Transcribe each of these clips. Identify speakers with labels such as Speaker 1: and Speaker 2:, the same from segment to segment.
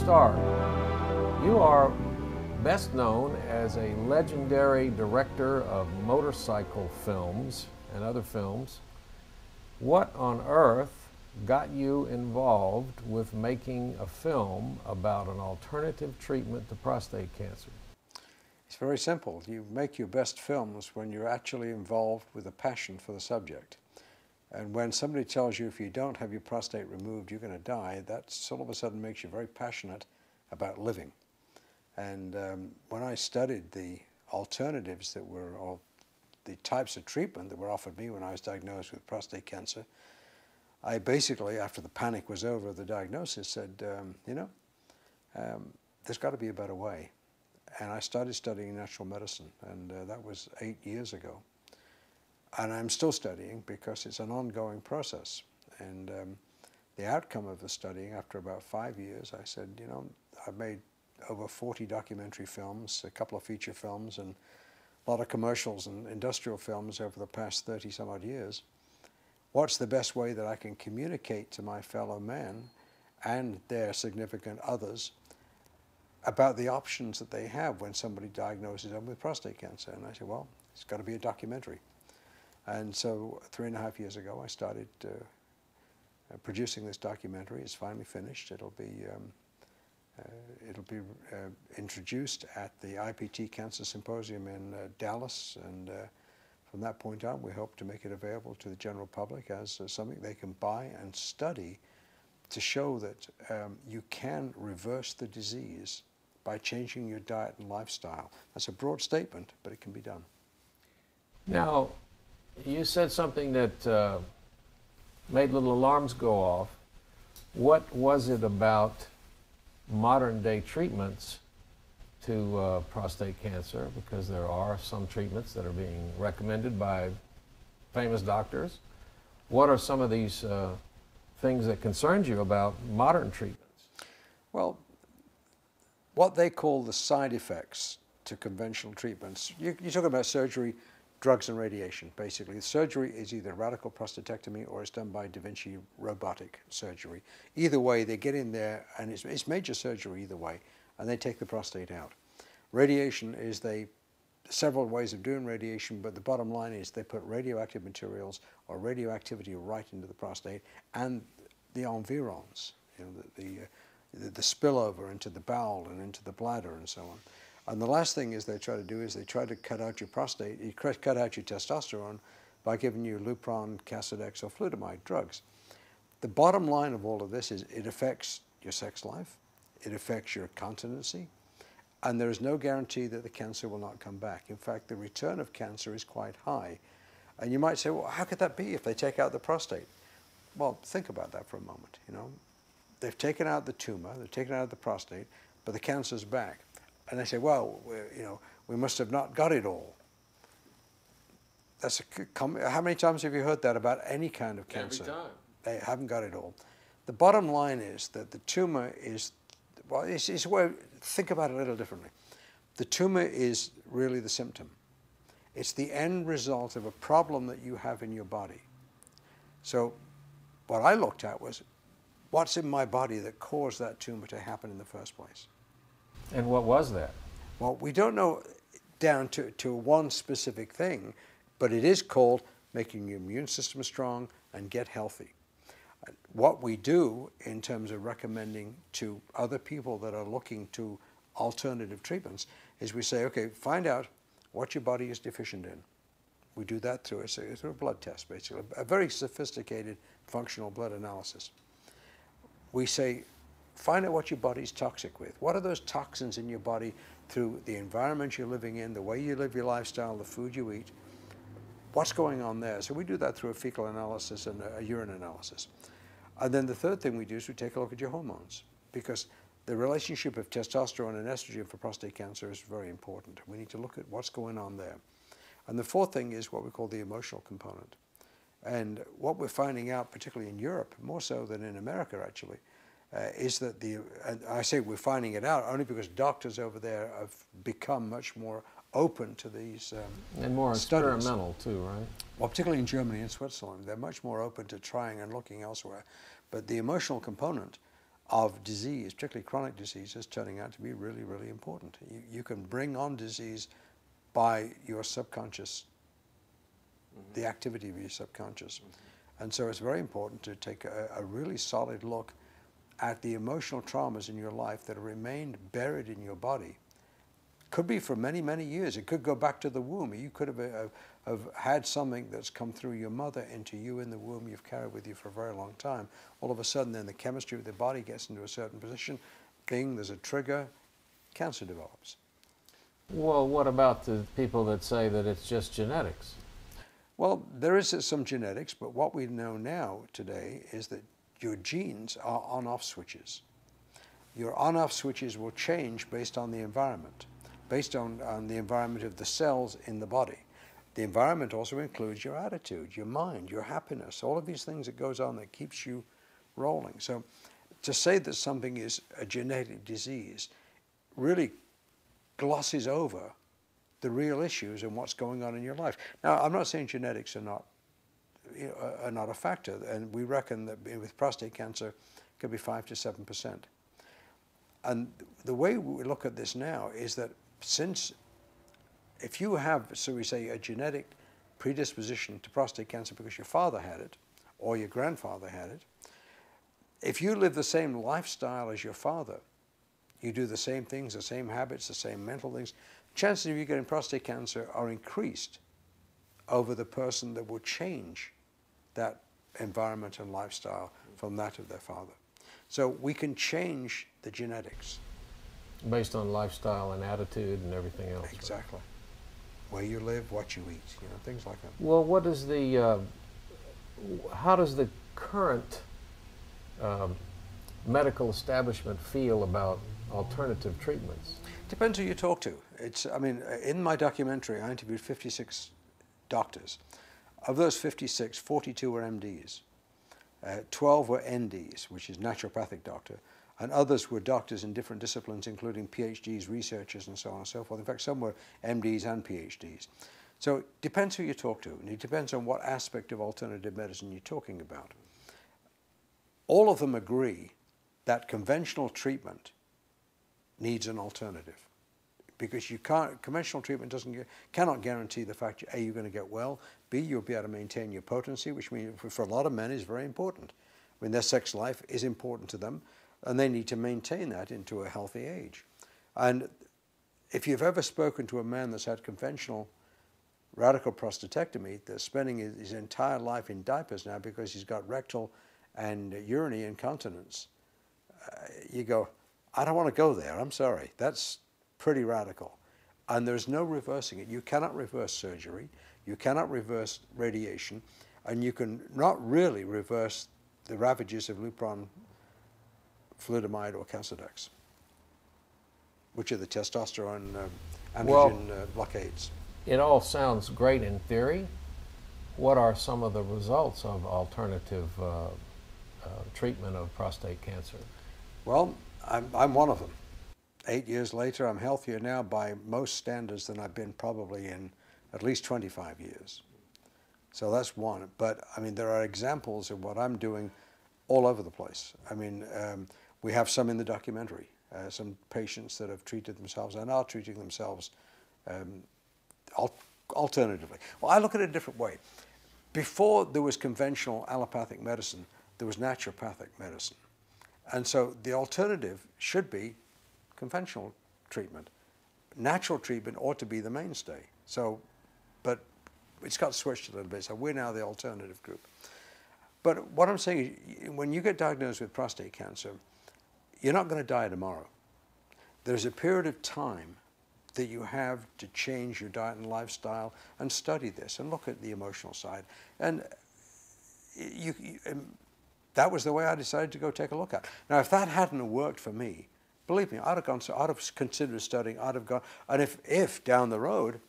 Speaker 1: Starr, you are best known as a legendary director of motorcycle films and other films. What on earth got you involved with making a film about an alternative treatment to prostate cancer?
Speaker 2: It's very simple. You make your best films when you're actually involved with a passion for the subject. And when somebody tells you if you don't have your prostate removed, you're going to die, that all of a sudden makes you very passionate about living. And when I studied the alternatives that were, or the types of treatment that were offered me when I was diagnosed with prostate cancer, I basically, after the panic was over of the diagnosis, said, there's got to be a better way. And I started studying natural medicine, and that was 8 years ago. And I'm still studying because it's an ongoing process. And the outcome of the studying, after about 5 years, I said, I've made over 40 documentary films, a couple of feature films, and a lot of commercials and industrial films over the past 30 some odd years. What's the best way that I can communicate to my fellow men and their significant others about the options that they have when somebody diagnoses them with prostate cancer? And I said, well, it's got to be a documentary. And so 3.5 years ago, I started producing this documentary. It's finally finished. It'll be introduced at the IPT Cancer Symposium in Dallas, and from that point on, we hope to make it available to the general public as something they can buy and study to show that you can reverse the disease by changing your diet and lifestyle. That's a broad statement, but it can be done.
Speaker 1: Now, you said something that made little alarms go off. What was it about modern day treatments to prostate cancer? Because there are some treatments that are being recommended by famous doctors. What are some of these things that concerned you about modern treatments?
Speaker 2: Well, what they call the side effects to conventional treatments, you're talking about surgery, drugs and radiation, basically. Surgery is either radical prostatectomy or it's done by Da Vinci robotic surgery. Either way, they get in there, and it's major surgery either way, and they take the prostate out. Radiation is several ways of doing radiation, but the bottom line is they put radioactive materials or radioactivity right into the prostate, and the environs, the spillover into the bowel and into the bladder and so on. And the last thing is they try to do is they try to cut out your prostate, cut out your testosterone by giving you Lupron, Casodex, or flutamide drugs. The bottom line of all of this is it affects your sex life, it affects your continency, and there is no guarantee that the cancer will not come back. In fact, the return of cancer is quite high. And you might say, well, how could that be if they take out the prostate? Well, think about that for a moment. They've taken out the tumor, they've taken out the prostate, but the cancer's back. And they say, well, we must have not got it all. How many times have you heard that about any kind of cancer?
Speaker 1: Every time.
Speaker 2: They haven't got it all. The bottom line is that the tumor is, well, think about it a little differently. The tumor is really the symptom. It's the end result of a problem that you have in your body. So what I looked at was, what's in my body that caused that tumor to happen in the first place?
Speaker 1: And what was that?
Speaker 2: Well, we don't know down to one specific thing, but it is called making your immune system strong and get healthy. What we do in terms of recommending to other people that are looking to alternative treatments is we say, okay, find out what your body is deficient in. We do that through a blood test, basically, a very sophisticated functional blood analysis. We say, find out what your body's toxic with. What are those toxins in your body through the environment you're living in, the way you live your lifestyle, the food you eat? What's going on there? So we do that through a fecal analysis and a urine analysis. And then the third thing we do is we take a look at your hormones, because the relationship of testosterone and estrogen for prostate cancer is very important. We need to look at what's going on there. And the fourth thing is what we call the emotional component. And what we're finding out, particularly in Europe, more so than in America actually, is that and I say we're finding it out only because doctors over there have become much more open to these
Speaker 1: and more experimental too, right?
Speaker 2: Well, particularly in Germany and Switzerland, they're much more open to trying and looking elsewhere. But the emotional component of disease, particularly chronic diseases, turning out to be really, really important. You can bring on disease by your subconscious, the activity of your subconscious. And so it's very important to take a really solid look at the emotional traumas in your life that have remained buried in your body. Could be for many, many years. It could go back to the womb. You could have had something that's come through your mother into you in the womb you've carried with you for a very long time. All of a sudden, then the chemistry of the body gets into a certain position. There's a trigger, cancer develops.
Speaker 1: Well, what about the people that say that it's just genetics?
Speaker 2: Well, there is some genetics, but what we know now today is that your genes are on-off switches. Your on-off switches will change based on the environment, based on the environment of the cells in the body. The environment also includes your attitude, your mind, your happiness, all of these things that goes on that keeps you rolling. So to say that something is a genetic disease really glosses over the real issues and what's going on in your life. Now, I'm not saying genetics are not a factor, and we reckon that with prostate cancer, it could be 5 to 7%. And the way we look at this now is that if you have, so we say, a genetic predisposition to prostate cancer because your father had it or your grandfather had it, if you live the same lifestyle as your father, you do the same things, the same habits, the same mental things, chances of you getting prostate cancer are increased over the person that will change that environment and lifestyle from that of their father. So we can change the genetics.
Speaker 1: Based on lifestyle and attitude and everything else.
Speaker 2: Exactly. Where you live, what you eat, things like that.
Speaker 1: Well, what is the, how does the current medical establishment feel about alternative treatments?
Speaker 2: Depends who you talk to. In my documentary, I interviewed 56 doctors. Of those 56, 42 were MDs. 12 were NDs, which is naturopathic doctor, and others were doctors in different disciplines, including PhDs, researchers, and so on and so forth. In fact, some were MDs and PhDs. So it depends who you talk to, and it depends on what aspect of alternative medicine you're talking about. All of them agree that conventional treatment needs an alternative, because conventional treatment cannot guarantee the fact A, you're going to get well, B, you'll be able to maintain your potency, which means for a lot of men is very important. I mean, their sex life is important to them, and they need to maintain that into a healthy age. And if you've ever spoken to a man that's had conventional radical prostatectomy, that's spending his entire life in diapers now because he's got rectal and urinary incontinence, you go, I don't want to go there, I'm sorry. That's pretty radical. And there's no reversing it. You cannot reverse surgery, you cannot reverse radiation, and you can not really reverse the ravages of Lupron, flutamide, or Casodex, which are the testosterone androgen blockades.
Speaker 1: It all sounds great in theory. What are some of the results of alternative treatment of prostate cancer?
Speaker 2: Well, I'm one of them. 8 years later, I'm healthier now by most standards than I've been probably in at least 25 years. So that's one. But I mean, there are examples of what I'm doing all over the place. I mean, we have some in the documentary, some patients that have treated themselves and are treating themselves alternatively. Well, I look at it a different way. Before there was conventional allopathic medicine, there was naturopathic medicine. And so the alternative should be conventional treatment. Natural treatment ought to be the mainstay. So, but it's got switched a little bit, so we're now the alternative group. But what I'm saying is, when you get diagnosed with prostate cancer, you're not going to die tomorrow. There's a period of time that you have to change your diet and lifestyle and study this and look at the emotional side. And that was the way I decided to go take a look at it. Now, if that hadn't worked for me, believe me, I'd have considered studying, I'd have gone, and if down the road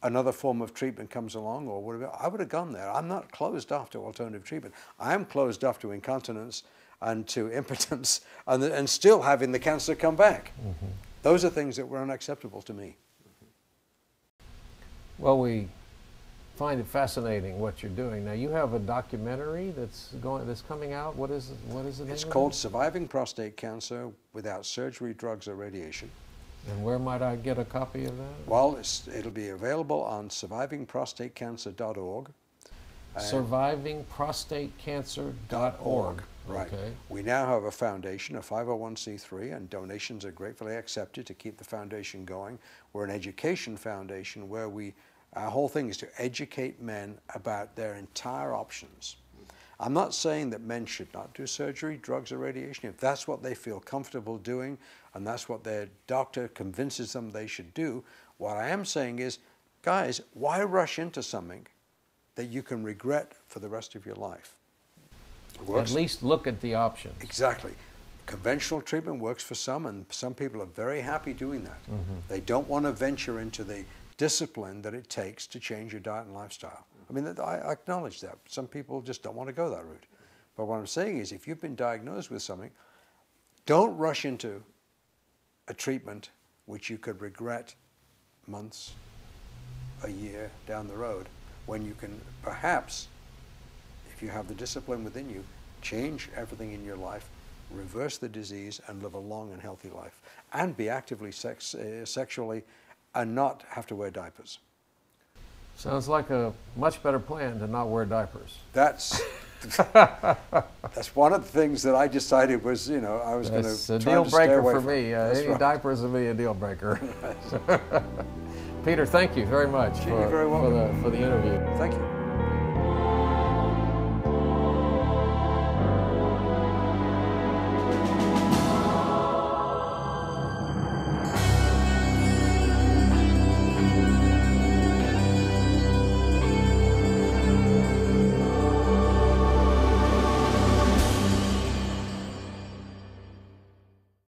Speaker 2: another form of treatment comes along or whatever, I would have gone there. I'm not closed off to alternative treatment. I am closed off to incontinence and to impotence and still having the cancer come back. Mm-hmm. Those are things that were unacceptable to me.
Speaker 1: Well, we find it fascinating what you're doing. Now you have a documentary that's coming out. What is the name of it?
Speaker 2: It's called Surviving Prostate Cancer Without Surgery, Drugs, or Radiation.
Speaker 1: And where might I get a copy of that?
Speaker 2: Well, it'll be available on survivingprostatecancer.org.
Speaker 1: Survivingprostatecancer.org.
Speaker 2: Right.
Speaker 1: Okay.
Speaker 2: We now have a foundation, a 501c3, and donations are gratefully accepted to keep the foundation going. We're an education foundation where our whole thing is to educate men about their entire options. I'm not saying that men should not do surgery, drugs, or radiation. If that's what they feel comfortable doing and that's what their doctor convinces them they should do, what I am saying is, guys, why rush into something that you can regret for the rest of your life?
Speaker 1: At least look at the options.
Speaker 2: Exactly. Conventional treatment works for some, and some people are very happy doing that. They don't want to venture into the discipline that it takes to change your diet and lifestyle. I mean, I acknowledge that. Some people just don't want to go that route. But what I'm saying is, if you've been diagnosed with something, don't rush into a treatment which you could regret months, a year down the road, when you can perhaps, if you have the discipline within you, change everything in your life, reverse the disease, and live a long and healthy life, and be actively sexually and not have to wear diapers.
Speaker 1: Sounds like a much better plan to not wear diapers.
Speaker 2: That's one of the things that I decided was, you know, I was going to
Speaker 1: It's a deal breaker for me. Any
Speaker 2: right.
Speaker 1: diapers would be a deal breaker. Peter, thank you very much
Speaker 2: You're very welcome.
Speaker 1: for the interview.
Speaker 2: Thank you.